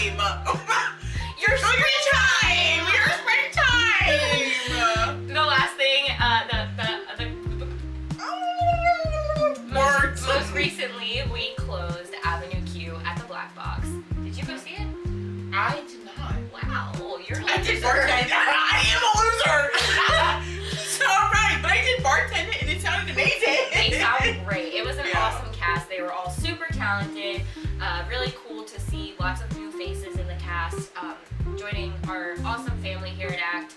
springtime. Your springtime. Your springtime. The last thing, most recently we closed Avenue Q at the Black Box. Did you go see it? I did not. Wow, you're a I did loser. bartend. I am a loser. So right, but I did bartend and it sounded amazing. They sound great. It was an Yeah. awesome cast. They were all super talented. Really cool to see lots of new faces in the cast. Joining our awesome family here at ACT.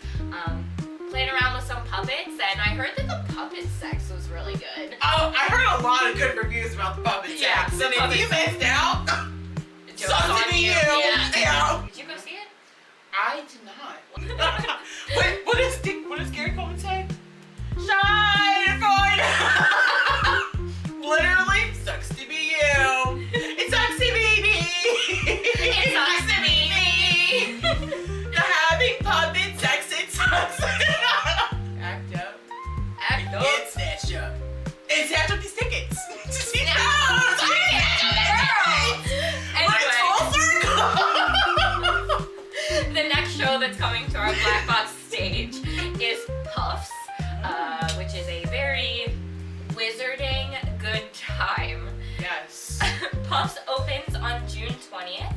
Playing around with some puppets, and I heard that the puppet sex was really good. Oh, I heard a lot of good reviews about the puppet Yeah, sex. the And if puppet you sex. missed out, Joke's sucks on to be you. Yeah. Yeah. Did you go see it? I did not. Wait, what does Gary Coleman say? Shine for you. Literally, sucks to be you. It sucks to be me. It sucks to be me. The having puppet sex, it sucks. Act up. Act up. It's snatched up. And snatch up these tickets. To see Yeah. those. Anyway. The next show that's coming to our Black Box stage is Puffs, which is a very wizarding good time. Yes. Puffs opens on June 20th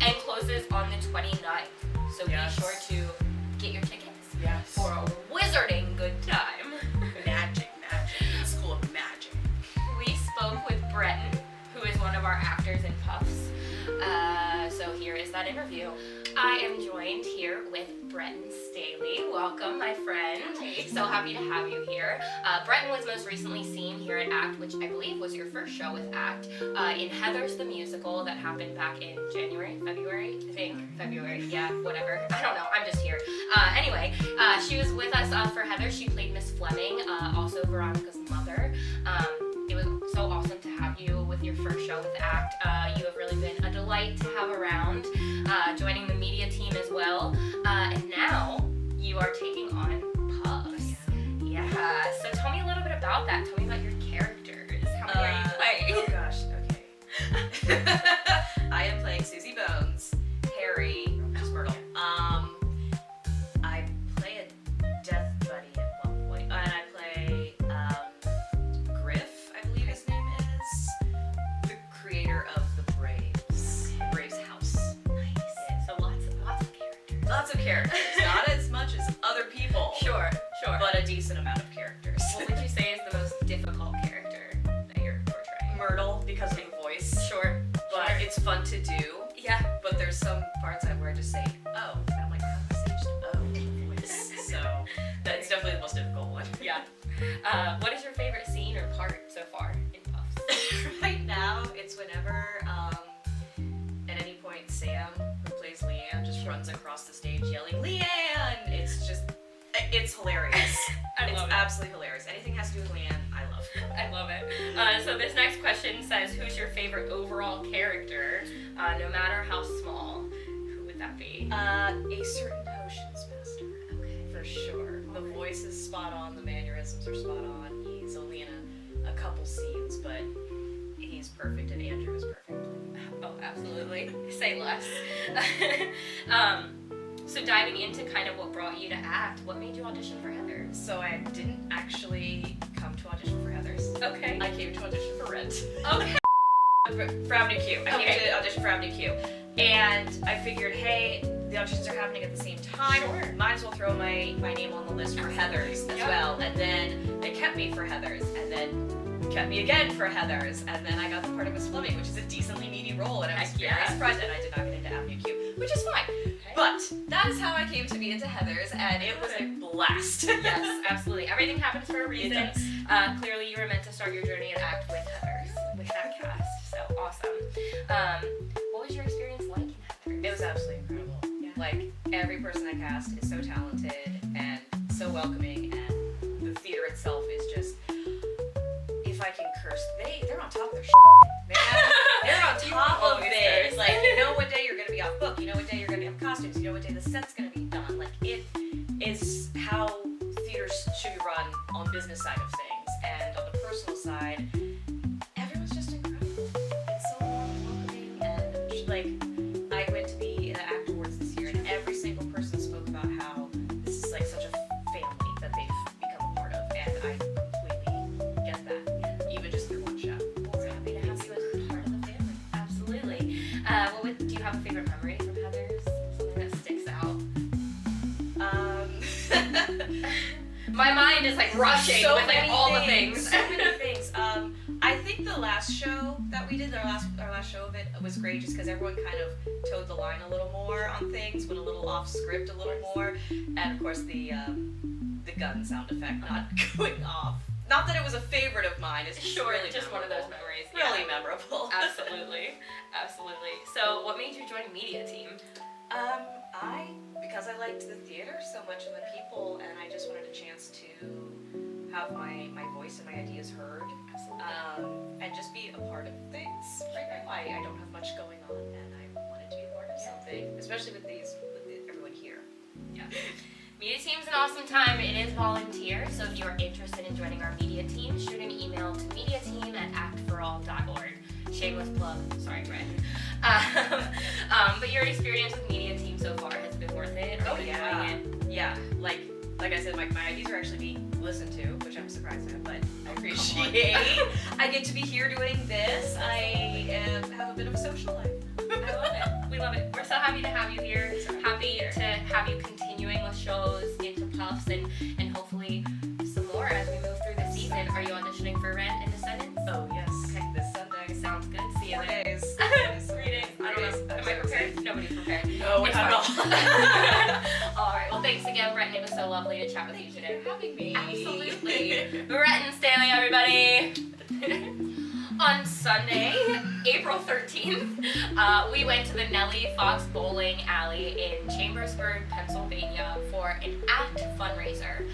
and closes on the 29th. So Yes. be sure to get your tickets Yes. for a wizarding good time. Magic. School of magic. We spoke with Breton, who is one of our actors in Puffs. So here is that interview. I am joined here with Breton Stailey. Welcome, my friend. So happy to have you here. Breton was most recently seen here at ACT, which I believe was your first show with ACT, in Heathers the Musical that happened back in February, I think. February, yeah, whatever. I don't know, I'm just here. Anyway, she was with us for Heathers. She played Miss Fleming, also Veronica's mother. It was so awesome to have you with your first show with ACT. You have really been a delight to have around, joining the media team as well. And now you are taking on Puffs. Yeah. So tell me a little bit about that. Tell me about your characters. How many are you playing? Oh gosh, okay. I am playing Susie Bones, Harry, just Myrtle. I play a death buddy at one point, and I play Griff, I believe his name is, the creator of the Braves house. Nice. Yeah. So lots of characters. Lots of characters, not as much as other people, Sure. but a decent amount of characters. What would you say is the most difficult character that you're portraying? Myrtle, because of the voice, Sure. but it's fun to do. Yeah. But there's some parts where I just say, oh, and I'm like, how do I say just oh in the voice? So that's definitely the most difficult one. Yeah. What is your favorite scene or part so far in Puffs? Right now, it's whenever, at any point, Sam, who plays Leanne, just runs across the stage yelling, Leanne! It's hilarious. I It's love it. absolutely hilarious. Anything has to do with Leanne, I love. I love it. So this next question says, who's your favorite overall character, no matter how small? Who would that be? A certain potions master. Okay. For sure. The voice is spot on, the mannerisms are spot on. He's only in a couple scenes, but he's perfect, and Andrew is perfect. Oh, absolutely. Say less. So diving into kind of what brought you to ACT, what made you audition for Heathers? So I didn't actually come to audition for Heathers. Okay. I came to audition for Rent. Okay. For Avenue Q. I Okay. came to audition for Avenue Q. And I figured, hey, the auditions are happening at the same time. Sure. Might as well throw my name on the list for Heathers as Yeah. well. And then they kept me for Heathers, and then kept me again for Heathers, and then I got the part of Miss Fleming, which is a decently meaty role, and I was Heck very yeah. surprised, and I did not get into Avenue Q, which is fine. But that is how I came to be into Heathers, and it was a blast. Yes, absolutely. Everything happens for a It reason. does. Clearly, you were meant to start your journey at ACT with Heathers, with that cast. So awesome. What was your experience like in Heathers? It was absolutely incredible. Yeah. Like, every person I cast is so talented and so welcoming, and the theater itself is just, if I can curse, they're on top of their shit, man. They're on top of always it. curse. Like, you know what day you're gonna be off book, you know what day you're gonna have costumes, you know what day the set's gonna be done. Like, it is how theaters should be run on the business side of things, and on the personal side, everyone's just incredible. It's so warm and welcoming, and like, I went to be do you have a favorite memory from Heather's? Something that sticks out? My mind is like rushing So with like many all things. the things. So many things. I think the last show that we did, our last show of it was great just because everyone kind of towed the line a little more on things, went a little off script a little more, and of course the gun sound effect not going off. Not that it was a favorite of mine. It's just Sure, really just one of memorable. those memories. Really Yeah. memorable. Absolutely, absolutely. So, what made you join media team? Because I liked the theater so much and the people, and I just wanted a chance to have my voice and my ideas heard, and just be a part of things. Right now, I don't have much going on, and I wanted to be a part of something, especially with everyone here. Yeah. Media team's an awesome time. It is volunteer, so if you're interested in joining our media team, shoot an email to mediateam@actforall.org. Shameless plug. Sorry, Brendan. But your experience with media team so far has been worth it? Are you enjoying it? Yeah. Like I said, my ideas are actually being listened to, which I'm surprised at, but I appreciate. I get to be here doing this. I have a bit of a social life. I love it. We love it. We're so happy to have you here. Happy to have you continuing with shows into Puffs and hopefully some more as we move through the season. Are you auditioning for Rent and Descendants? Oh yes. Okay. This Sunday. Sounds good. See you 4 there. days. 3 days. I don't know. Am I prepared? Nobody's prepared. No, It's not at all. All right. Well, thanks again, Breton. It was so lovely to chat with you today. Thank you for having me. Absolutely. Breton Stailey, everybody. On Sunday, April 13th, we went to the Nellie Fox Bowling Alley in Chambersburg, Pennsylvania for an ACT fundraiser.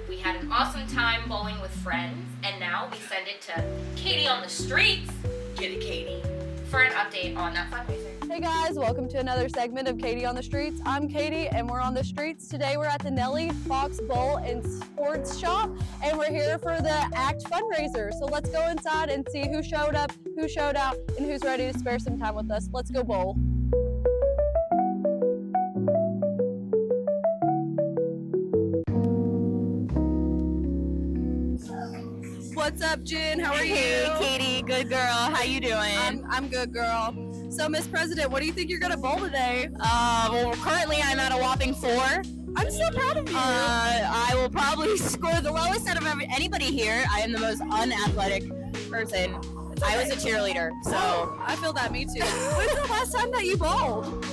We had an awesome time bowling with friends, and now we send it to Katie on the streets. Get it, Katie. For an update on that fundraiser. Hey guys, welcome to another segment of Katie on the Streets. I'm Katie and we're on the streets. Today we're at the Nellie Fox Bowl and Sports Shop and we're here for the ACT fundraiser. So let's go inside and see who showed up, who showed out, and who's ready to spare some time with us. Let's go bowl. What's up, Jen? How are you? Hey, Katie. Good girl. How you doing? I'm good, girl. So, Miss President, what do you think you're gonna bowl today? Well, currently I'm at a whopping 4. I'm so proud of you. I will probably score the lowest out of anybody here. I am the most unathletic person. I was a cheerleader, so I feel that, me too. When's the last time that you bowled?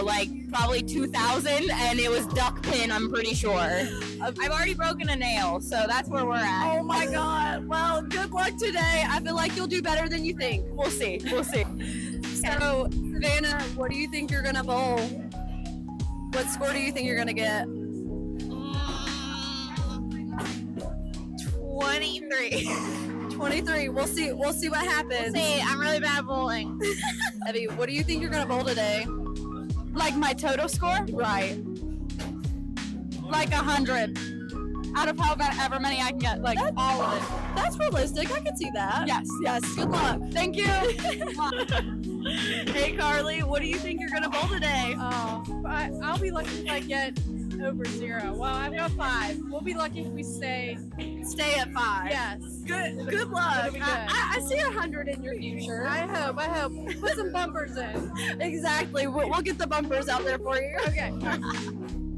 like probably 2000, and it was duck pin. I'm pretty sure. I've already broken a nail, so that's where we're at. Oh my God. Well, good luck today. I feel like you'll do better than you think. We'll see. We'll see. So, Savannah, what do you think you're gonna bowl? What score do you think you're gonna get? 23. 23. We'll see what happens. See, I'm really bad at bowling. Evie, what do you think you're gonna bowl today? Like my total score? Right. Like 100. Out of however many I can get, like all of it. That's realistic. I can see that. Yes. Good luck. Thank you. Hey, Carly, what do you think you're gonna bowl today? Oh, I'll be lucky if I get over 0. Well, I've got 5. We'll be lucky if we stay. Stay at 5. Yes. Good luck. It'll be good. I see 100 in your future. I hope. Put some bumpers in. Exactly. We'll get the bumpers out there for you. Okay.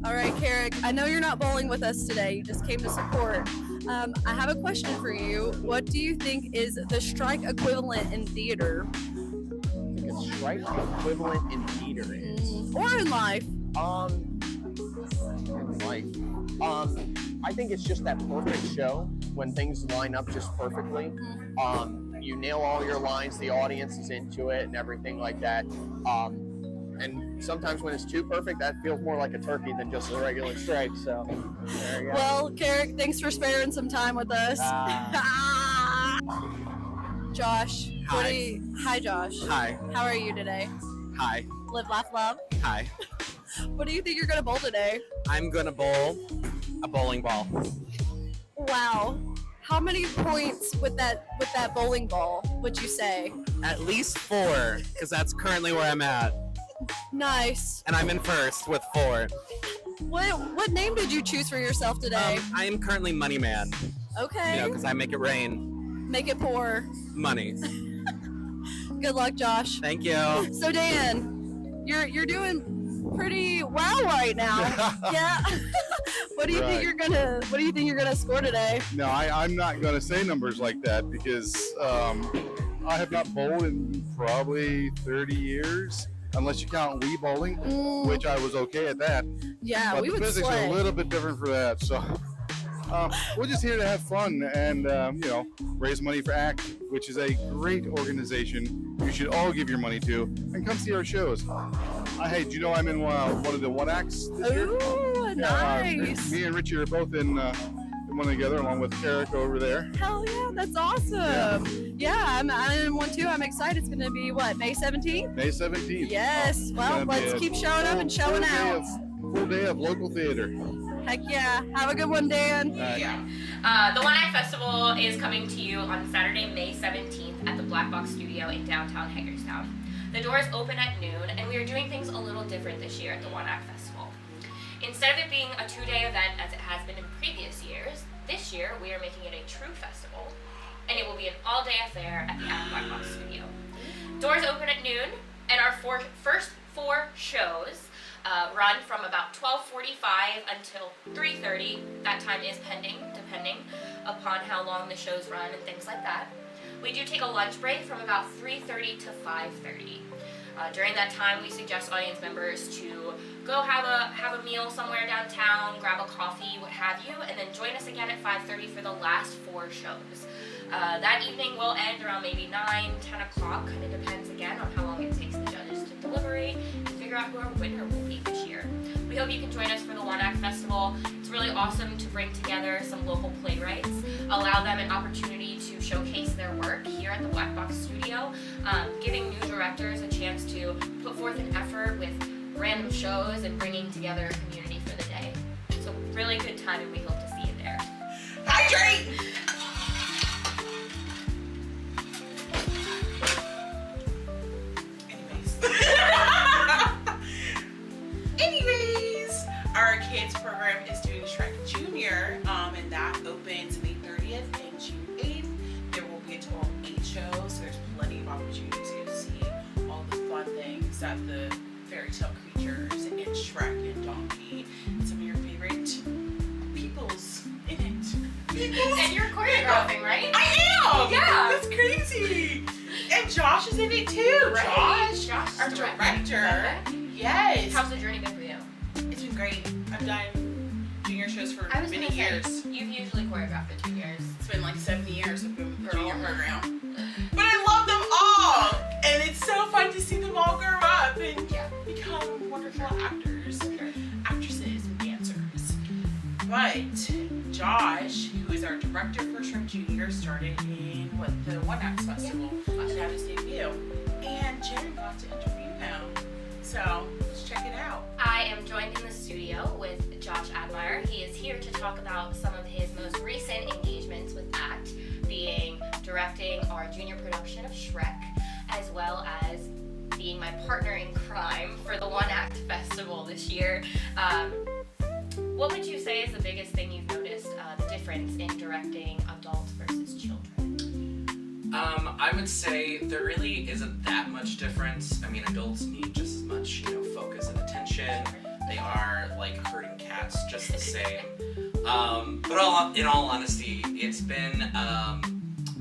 All right, Carrick, I know you're not bowling with us today. You just came to support. I have a question for you. What do you think is the strike equivalent in theater? I think a strike equivalent in theater is Or in life? in life. I think it's just that perfect show when things line up just perfectly. You nail all your lines, the audience is into it, and everything like that. And sometimes when it's too perfect, that feels more like a turkey than just a regular strike. So there you go. Well, Carrick, thanks for sparing some time with us. Josh. Hi, Josh. Hi. How are you today? Hi. Live, laugh, love. Hi. What do you think you're gonna bowl today? I'm gonna bowl a bowling ball. Wow. How many points with that bowling ball would you say? At least 4, because that's currently where I'm at. Nice. And I'm in first with 4. What name did you choose for yourself today? I am currently Money Man, Okay. because I make it rain. Make it pour. Money. Good luck, Josh. Thank you. So Dan, you're doing pretty well right now. Yeah. What do you think you're gonna score today? No, I'm not going to say numbers like that because I have not bowled in probably 30 years, unless you count Wii bowling, which I was okay at that. Yeah, but we the would physics slay. are a little bit different for that. So we're just here to have fun and raise money for ACT, which is a great organization you should all give your money to and come see our shows. Hey, do you know I'm in one of the one acts this year? Ooh, nice. Me and Richie are both in one together, along with Eric over there. Hell yeah, that's awesome. Yeah, I'm in one too. I'm excited. It's gonna be what, May 17th? May 17th. Yes. Well, let's keep showing up and showing out. Full day of local theater. Heck yeah. Have a good one, Dan. The One Act Festival is coming to you on Saturday, May 17th at the Black Box Studio in downtown Hagerstown. The doors open at noon, and we are doing things a little different this year at the One Act Festival. Instead of it being a 2-day event as it has been in previous years, this year we are making it a true festival, and it will be an all-day affair at the Black Box Studio. Doors open at noon, and our first 4 shows run from about 12:45 until 3:30. That time is pending, depending upon how long the shows run and things like that. We do take a lunch break from about 3:30 to 5:30. During that time, we suggest audience members to go have a meal somewhere downtown, grab a coffee, what have you, and then join us again at 5:30 for the last 4 shows. That evening will end around maybe 9, 10 o'clock. Kind of depends again on how long it takes the judges to deliberate and figure out who our winner will be this year. We hope you can join us for the One Act Festival. It's really awesome to bring together some local playwrights, allow them an opportunity to showcase their work here at the Black Box Studio, giving new directors a chance to put forth an effort with random shows and bringing together a community for the day. So really good time, and we hope to see you there. Hydrate! Anyways, our kids program is doing Shrek Junior, and that opens May 30th and June 8th. There will be a total of 8 shows, so there's plenty of opportunity to see all the fun things that the fairy tale creatures and Shrek and Donkey and some of your favorite peoples in it. And you're choreographing, right? I am! Yeah. That's crazy! And Josh is in it too! Right. Josh, our directing. director. Okay. Yes! How's the journey been for you? It's been great. I've done junior shows for I was many gonna say, years. you've usually choreographed at juniors. It's been like 7 years of the junior Girl. program. But I love them all! And it's so fun to see them all grow up and become wonderful actors, actresses, and dancers. But Josh, who is our director for Shrek Junior, started in the One Act Festival and had his debut. And Jen got to interview him. So let's check it out. I am joined in the studio with Josh Admire. He is here to talk about some of his most recent engagements with ACT, being directing our junior production of Shrek, as well as being my partner in crime for the One Act Festival this year. What would you say is the biggest thing you've noticed, the difference in directing adults versus children? I would say there really isn't that much difference. I mean, adults need just as much, focus and attention. They are like herding cats, just the same. But in all honesty, it's been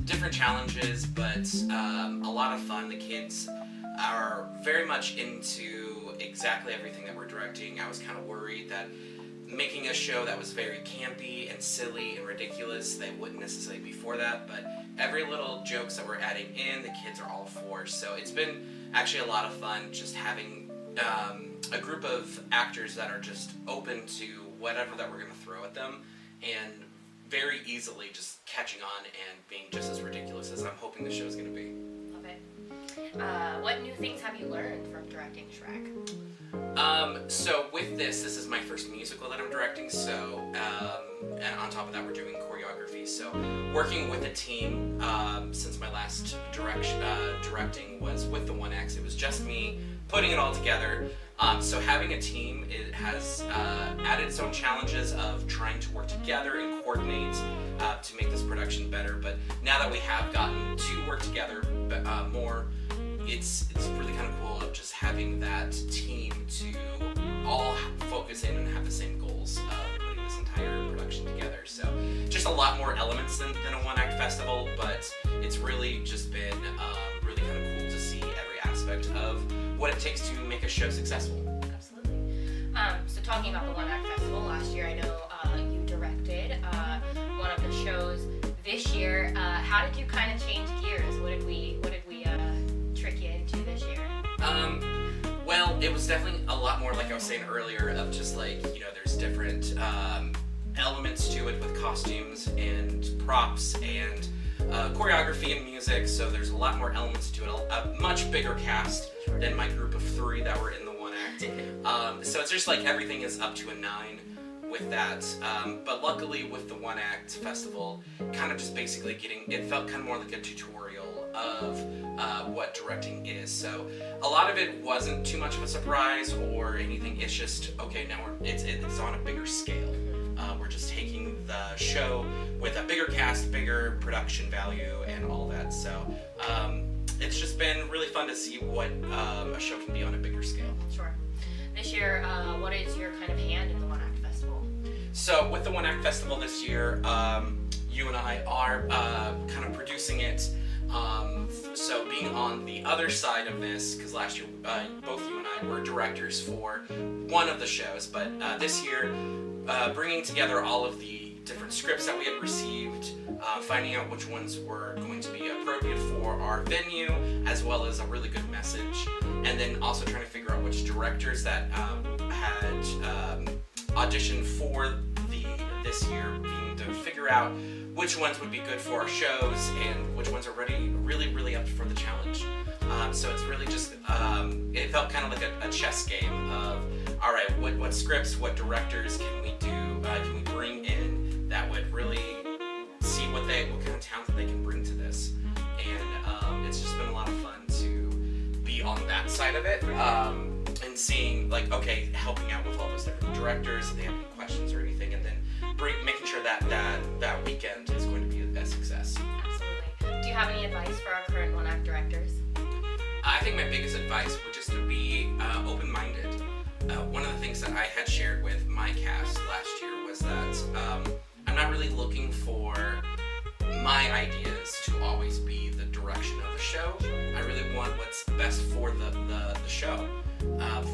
different challenges, but a lot of fun. The kids are very much into exactly everything that we're directing. I was kind of worried that making a show that was very campy and silly and ridiculous, they wouldn't necessarily be for that, but every little jokes that we're adding in, the kids are all for. So it's been actually a lot of fun just having a group of actors that are just open to whatever that we're going to throw at them, and very easily just catching on and being just as ridiculous as I'm hoping the show's going to be. Love it. What new things have you learned from directing Shrek? So with this is my first musical that I'm directing, so, and on top of that we're doing choreography, so working with a team, since my last directing was with the One Acts, it was just me putting it all together, so having a team, it has added its own challenges of trying to work together and coordinate to make this production better, but now that we have gotten to work together more, it's really kind of cool of just having that team to all focus in and have the same goals of putting this entire production together. So just a lot more elements than a one-act festival, but it's really just been really kind of cool to see every aspect of what it takes to make a show successful. Absolutely. So talking about the One Act Festival, last year I know you directed one of the shows. This year, how did you kind of change gears? What did we trick you into this year? Well, it was definitely a lot more, like I was saying earlier, of just like, there's different elements to it with costumes and props and choreography and music, so there's a lot more elements to it, a much bigger cast than my group of 3 that were in the one act. So it's just like everything is up to a 9 with that, but luckily with the one act festival, kind of just basically it felt kind of more like a tutorial of what directing is. So a lot of it wasn't too much of a surprise or anything. It's just, okay, now it's on a bigger scale. We're just taking the show with a bigger cast, bigger production value, and all that. So it's just been really fun to see what a show can be on a bigger scale. Sure. This year, what is your kind of hand in the One Act Festival? So with the One Act Festival this year, you and I are kind of producing it. So being on the other side of this, because last year both you and I were directors for one of the shows, but this year bringing together all of the different scripts that we had received, finding out which ones were going to be appropriate for our venue, as well as a really good message, and then also trying to figure out which directors that had auditioned for this year, being to figure out which ones would be good for our shows and which ones are really up for the challenge. So it's really just, it felt kind of like a chess game of, all right, what scripts, what directors can we do, can we bring in that would really see what kind of talent they can bring to this. And it's just been a lot of fun to be on that side of it, and seeing like, okay, helping out with all those different directors if they have any questions or anything, and then making sure that weekend is going to be a success. Absolutely. Do you have any advice for our current one act directors? I think my biggest advice would just to be open-minded. One of the things that I had shared with my cast last year was that I'm not really looking for my ideas to always be the direction of the show. I really want what's best for the show.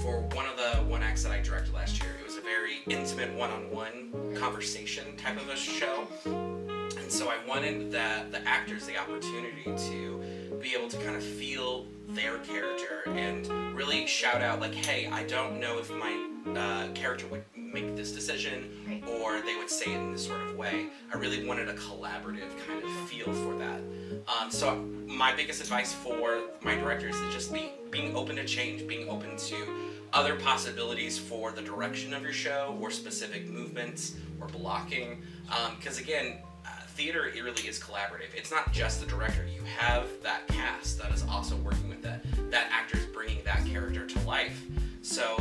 For one of the one acts that I directed last year, it was a very intimate one-on-one conversation type of a show. And so I wanted the actors the opportunity to be able to kind of feel their character and really shout out like, hey, I don't know if my character would make this decision or they would say it in this sort of way. I really wanted a collaborative kind of feel for that. So my biggest advice for my directors is just being open to change, being open to other possibilities for the direction of your show or specific movements or blocking. Because again, theater, it really is collaborative. It's not just the director. You have that cast that is also working with that actor is bringing that character to life. So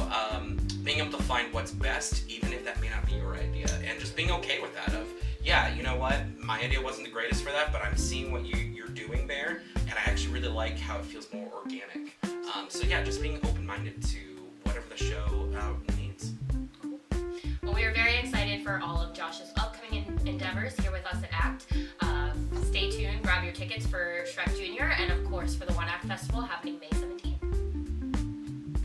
being able to find what's best, even if that may not be your idea, and just being okay with that of, yeah, you know what, my idea wasn't the greatest for that, but I'm seeing what you're doing there, and I actually really like how it feels more organic. So yeah, just being open-minded to whatever the show needs. Well, we are very excited for all of Josh's upcoming endeavors here with us at ACT. Stay tuned, grab your tickets for Shrek Jr. and of course for the One Act Festival happening May 17th.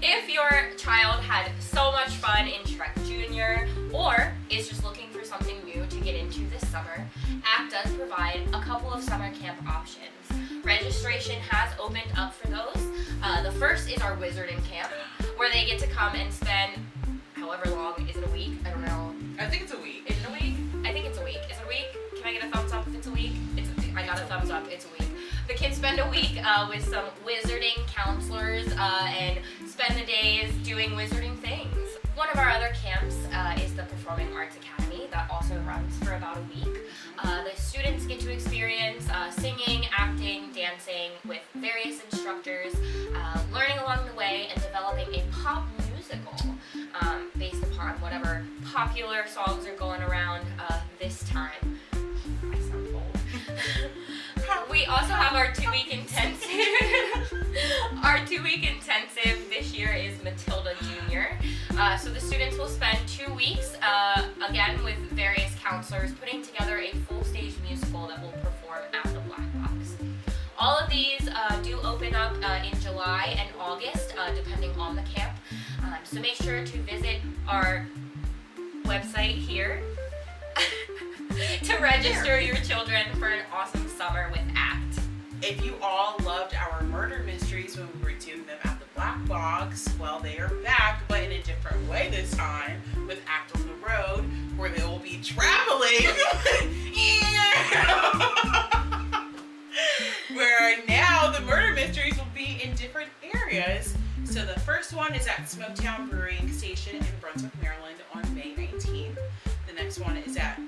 If your child had so much fun in Shrek Jr. or is just looking for something new to get into this summer, ACT does provide a couple of summer camp options. Registration has opened up for those. The first is our Wizarding Camp, where they get to come and spend however long. Is it a week? I don't know. I think it's a week. Is it a week? I think it's a week. Is it a week? Can I get a thumbs up if it's a week? I got a thumbs up. It's a week. The kids spend a week with some wizarding counselors and spend the days doing wizarding things. One of our other camps is the Performing Arts Academy that also runs for about a week. The students get to experience singing, acting, dancing with various instructors, learning along the way and developing a pop musical based upon whatever popular songs are going around this time. I sound old. We also have our 2-week intensive. our 2-week intensive this year is Matilda Jr. So the students will spend 2 weeks, again with various counselors, putting together a full stage musical that will perform at the Black Box. All of these do open up in July and August, depending on the camp. So make sure to visit our website here to register your children for an awesome summer with ACT. If you all loved our murder mysteries when we were doing them at the Black Box, well, they are back, but in a different way this time, with ACT on the Road, where they will be traveling. Where now the murder mysteries will be in different areas. So the first one is at Smoketown Brewing Station in Brunswick, Maryland on May 19th. The next one is at,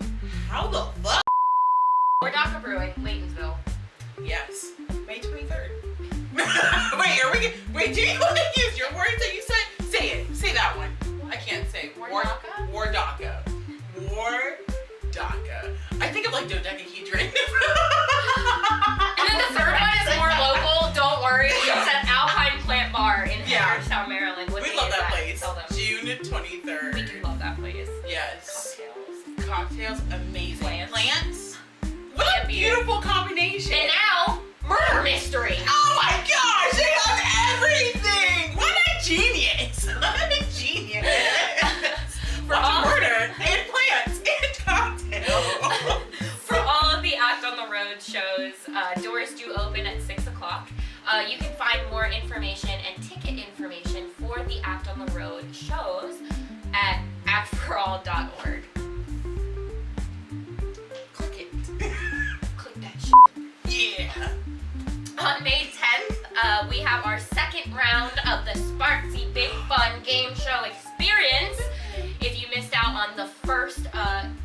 how the fuck? Wardaka Brewing, Laytonsville. Yes, May 23rd. Wait, do you want to use your words that you said? Say it. Say that one. I can't say it. Wardaka? Wardaka. Wardaka. I think of like dodecahedron. And then the third one is more local. Don't worry. It's at Alpine Plant Bar in Hagerstown, Maryland. What We day love is that place. Tell them. June 23rd. We do love that place. Yes. Cocktails. Cocktails, amazing. Plants. What a beautiful combination. And now, murder mystery. Oh my gosh, they have everything. What a genius. What a genius. For all murder and plants and cocktails. For all of the Act on the Road shows, doors do open at 6 o'clock. You can find more information and ticket information for the Act on the Road shows at actforall.org. Click it. Click that shit. Yeah. On May 10th, we have our second round of the Sparksy Big Fun Game Show Experience. If you missed out on the first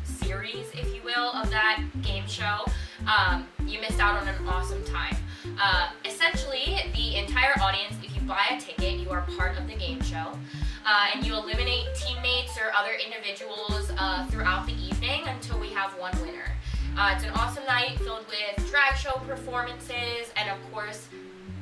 series, if you will, of that game show, you missed out on an awesome time. Essentially, the entire audience, if you buy a ticket, you are part of the game show. And you eliminate teammates or other individuals throughout the evening until we have one winner. It's an awesome night filled with drag show performances and, of course,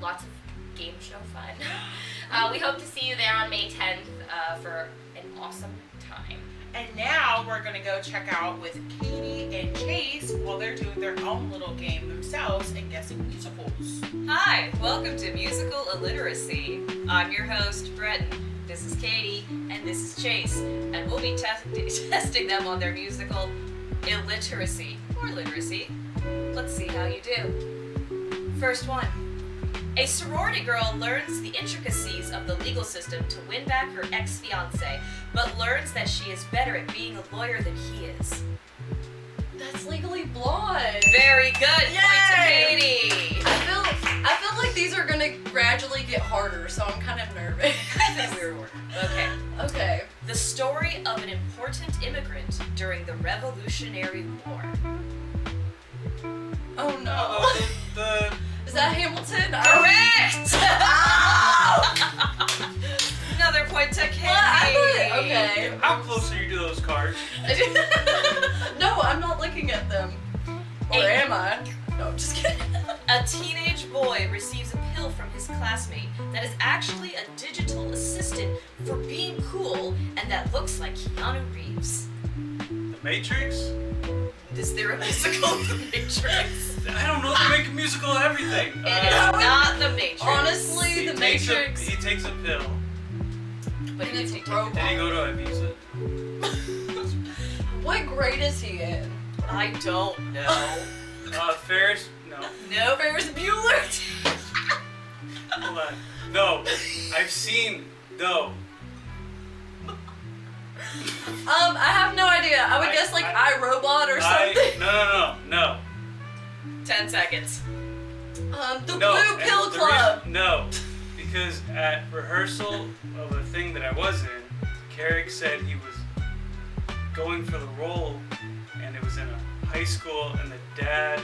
lots of game show fun. We hope to see you there on May 10th for an awesome time. And now we're going to go check out with Katie and Chase while they're doing their own little game themselves and guessing musicals. Hi, welcome to Musical Illiteracy. I'm your host, Breton. This is Katie, and this is Chase, and we'll be testing them on their musical Illiteracy, or literacy. Let's see how you do. First one. A sorority girl learns the intricacies of the legal system to win back her ex-fiancé, but learns that she is better at being a lawyer than he is. That's Legally Blonde. Very good. Yay! Point to Katie. I feel like these are gonna gradually get harder, so I'm kind of nervous. Okay. Okay. The story of an important immigrant during the Revolutionary War. Oh no. Is that Hamilton? Correct! Another point to Katie. Okay. How close are you to those cards? No, I'm not looking at them. Or am I? No, I'm just kidding. A teenage boy receives a pill from his classmate that is actually a digital assistant for being cool and that looks like Keanu Reeves. The Matrix? Is there a musical of The Matrix? I don't know. They make a musical of everything. It is not The Matrix. Honestly, The Matrix. He takes a pill. But And it's he robot. Then he go to Ibiza. What grade is he in? I don't know. Ferris? No. No, Ferris Bueller. Hold on. No. I've seen. No. I have no idea. I would guess like iRobot or something. No. 10 seconds. The No. Blue Pill Club. No. Because at rehearsal of a thing that I was in, Carrick said he was going for the role, and it was in a high school, and the dad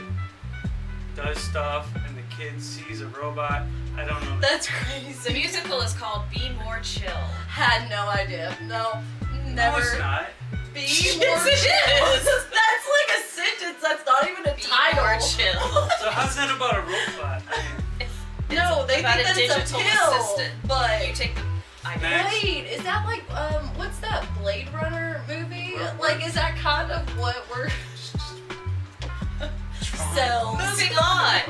does stuff, and the kid sees a robot. I don't know. That's crazy. The musical is called Be More Chill. Had no idea. No, never. No, it's not. Be Yes, more it chill. is. That's like a sentence. That's not even a Be title. More Chill. So how's that about a robot? I mean, No, they about think a that it's a digital pill. assistant. But You take the. I know. Next. wait, is that like what's that Blade Runner movie? Right. Like, is that kind of what we're cells? Moving on.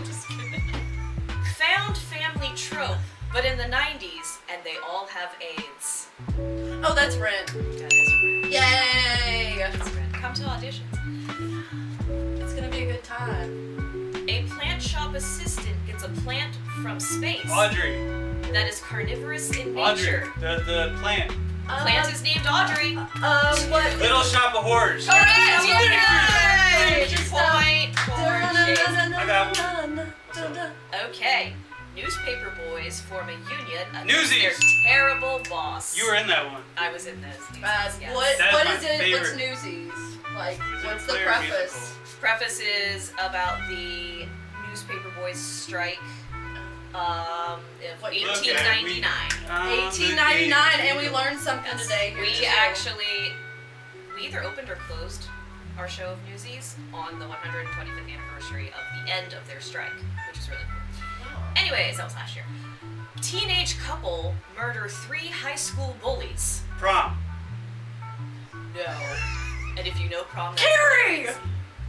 Found family trope, but in the 90s, and they all have AIDS. Oh, that's Rent. That is right. Yay! That's right. Come to auditions. It's gonna be a good time. A plant shop assistant gets a plant from space Audrey. that is carnivorous in Audrey. nature. The plant. Plant is named Audrey. What? Little Shop of Horrors. Correct! Yay! Yay! Point for Chase. I got one. Okay. Newspaper boys form a union against Newsies. their terrible boss. You were in that one. I was in those. Newsies, yes. What That is is my it? What's favorite. Newsies? Like, Is it what's a the play or preface? Preface is about the newspaper boys strike of What, 1899. 1899, and we learned something Yes. today. Here We too. actually, we either opened or closed our show of Newsies on the 125th anniversary of the end of their strike, which is really cool. Anyways, that was last year. Teenage couple murder 3 high school bullies. Prom. No. And if you know prom, that's Carrie!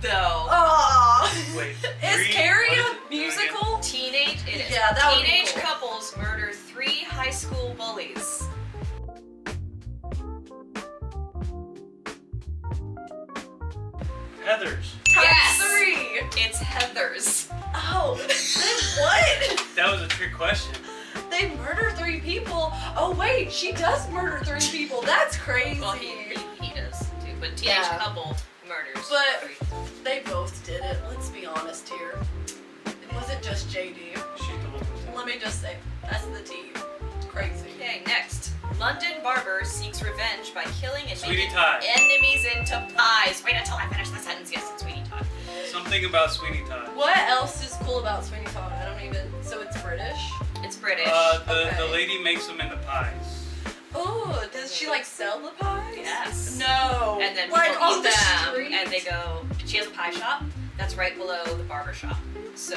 No. Aww. Wait. Is three? Carrie What is a it? musical? Teenage, it is. Yeah, that would be Teenage cool. couples murder 3 high school bullies. Heathers. Yes. 3. It's Heather's. Oh, then what? That was a trick question. They murder 3 people. Oh wait, she does murder 3 people. That's crazy. Well, he does too, but teenage Yeah. couple murders. But 3. they both did it. Let's be honest here. It wasn't just JD. She told me. Let me just say, that's the team. It's crazy. Okay, next. London barber seeks revenge by killing and Sweetie making Todd. enemies into pies. Wait until I finish the sentence. Yes, it's Sweetie Todd. Something about Sweeney Todd. What else is cool about Sweeney Todd? I don't even. So it's British. It's British. The Okay. lady makes them into pies. Oh, does she like sell the pies? Yes. No. And then like people on eat the them, street. and they go. She has a pie shop that's right below the barber shop. So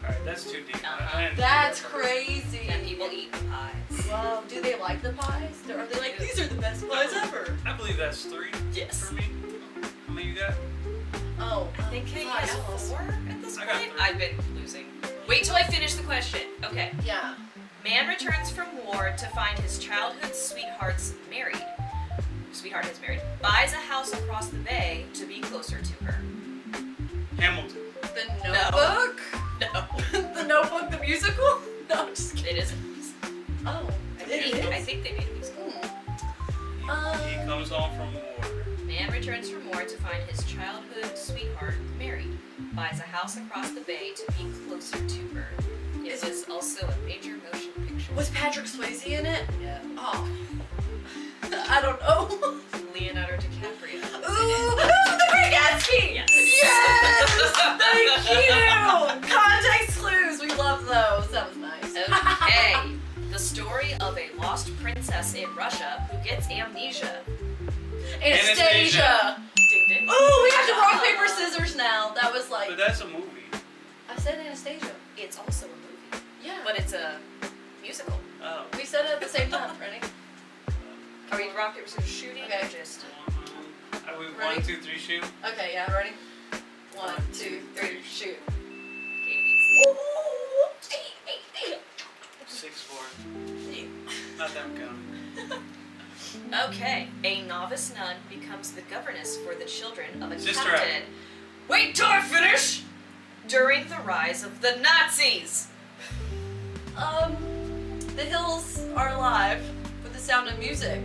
Alright, that's too deep. Uh-huh. I didn't do That's that. crazy. then people eat the pies. Wow. Do they like the pies? Are they like these are the best pies ever? I believe that's 3 Yes. for me. How many you got? Oh, I think he five. has 4 at this I got point. 3. I've been losing. Wait till I finish the question. Okay. Yeah. Man returns from war to find his childhood sweetheart married. Sweetheart is married. Buys a house across the bay to be closer to her. Hamilton. The Notebook. No. The Notebook, the musical. No, I'm just kidding. It isn't. Oh, I it think, is. I think they made a musical. He comes home from war. Man returns from war to find his childhood sweetheart married. Buys a house across the bay to be closer to her. It was also a major motion picture. Was Patrick Swayze in it? Yeah. Oh. I don't know. Leonardo DiCaprio. Ooh, The Great Gatsby! Yes. Yes! Thank you! Context clues, we love those. That was nice. Okay. The story of a lost princess in Russia who gets amnesia. Anastasia! Ding ding. Ooh, we have to rock, paper, scissors now. That was like. But that's a movie. I said Anastasia. It's also a movie, Yeah. but it's a musical. Oh. We said it at the same time, Ready? Are we rock paper scissors shooting Okay. or just? Are we Ready? 1, 2, 3 shoot? Okay, yeah, ready? 1, 2, 3, shoot. Katie. Ooh! 6-4. Not that counting. Okay. A novice nun becomes the governess for the children of a Sister captain. Wait till I finish! During the rise of the Nazis. The hills are alive with the sound of music.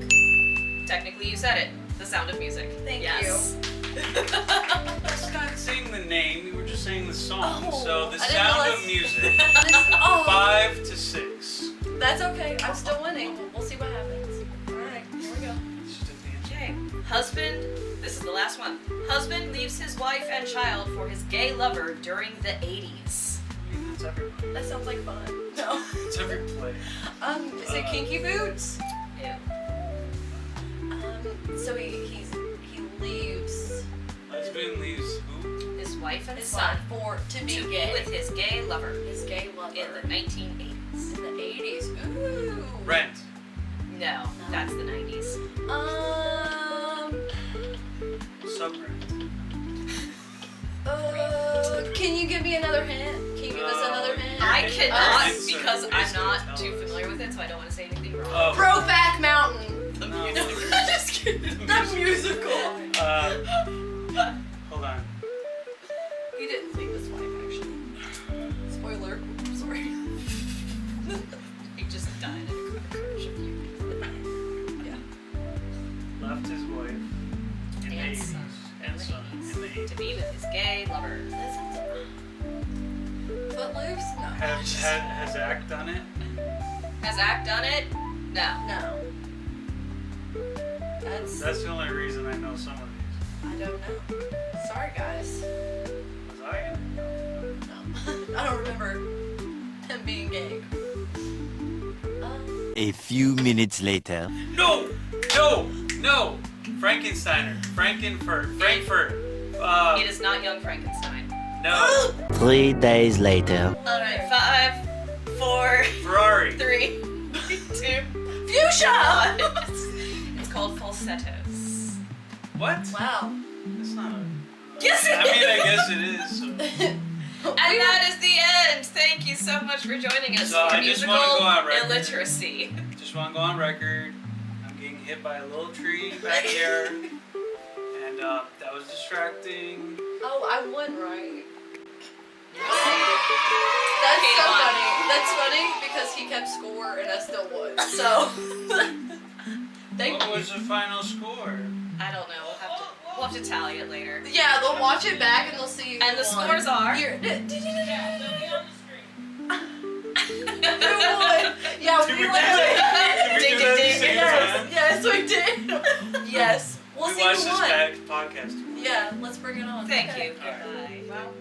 Technically, you said it. The Sound of Music. Thank yes. That's not saying the name, you were just saying the song. Oh, So the I didn't sound realize- of music. Oh, 5 to 6. that's okay. I'm still winning. We'll see what happens. Alright, here we go. She took the Okay. Husband, this is the last one. Husband leaves his wife and child for his gay lover during the 80s. I mean, that's everybody. That sounds like fun. No. It's every play. Is it Kinky Boots? Ew. So he leaves. Husband leaves who? His wife and his son for to be to gay. be with his gay lover his gay lover in the 1980s. in the 80s. Ooh. Rent. No, that's the 90s. Subrent. Can you give me another hint? Can you give us another hint? I cannot It's because I'm basically not television. too familiar with it, so I don't want to say anything wrong. Oh. Brokeback Mountain. The No. musical. Just kidding. The musical. Hold on. He didn't leave his wife, actually. Spoiler. Sorry. He just died in a car crash. Left his wife in the And 80s. son. And son in the 80s. To be with his gay lover. Footloose? No. Has ACT done it? Has ACT done it? No. No. That's. That's the only reason I know some of these. I don't know. Sorry, guys. Was I in it? No. I don't remember him being gay. A few minutes later. No! Frankensteiner. Frankfurt. It is not Young Frankenstein. No. 3 days later. Alright, 5, 4, Ferrari. 3, 2, Fuchsia! It's called falsettos. What? Wow. That's not a... Yes, I mean, I guess it is. So, And that is the end. Thank you so much for joining us So for I just musical wanna go on record. illiteracy. just want to go on record. I'm getting hit by a little tree back here. And that was distracting. Oh, I won, right? That's Okay, so won. funny. That's funny because he kept score and I still won. So, thank What you. was the final score? I don't know. We'll have to tally it later. Yeah, they'll watch it back and they'll see. And the scores are. Here. Who won? Yeah, Did we we won. do that at the same time? Yes, we did. Yes. We'll We see watched who this won. podcast. Yeah, let's bring it on. Thank Okay. you. Goodbye. Well,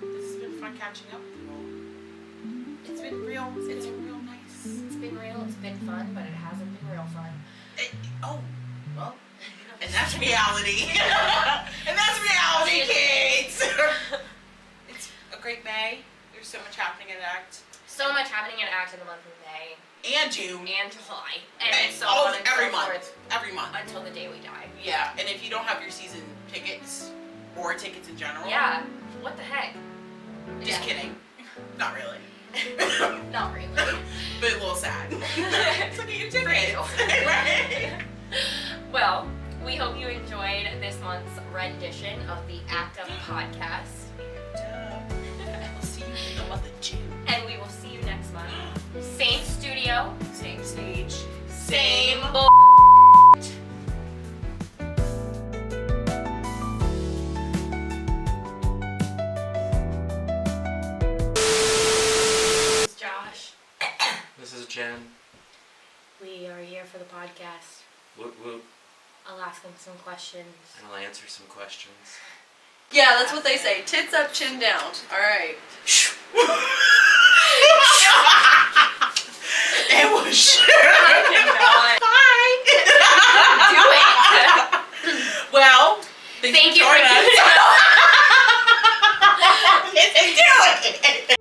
this has been fun catching up with you all. It's been real nice. It's been real, it's been fun, but it hasn't been real fun. Well, and that's reality. And that's reality, kids. It's a great May. There's so much happening in ACT. So much happening in ACT in the month of May And June. and July. And And so all on and every so month. forth Every month. until the day we die. Yeah, and if you don't have your season tickets or tickets in general, Yeah, what the heck? just Yeah. kidding. Not really. Not really. But a little sad. Look at your tickets. Right. Well, we hope you enjoyed this month's rendition of the ActuP podcast. We'll see you in the month of June. And we will see you next month. Same studio, Same stage. same bull. Josh, This is Jen. we are here for the podcast. Whoop whoop. I'll ask him some questions. And I'll answer some questions. Yeah, that's what they say. Tits up, chin down. All right. It was I cannot do it. Well, Thank you for joining us. doing it. It's doing it.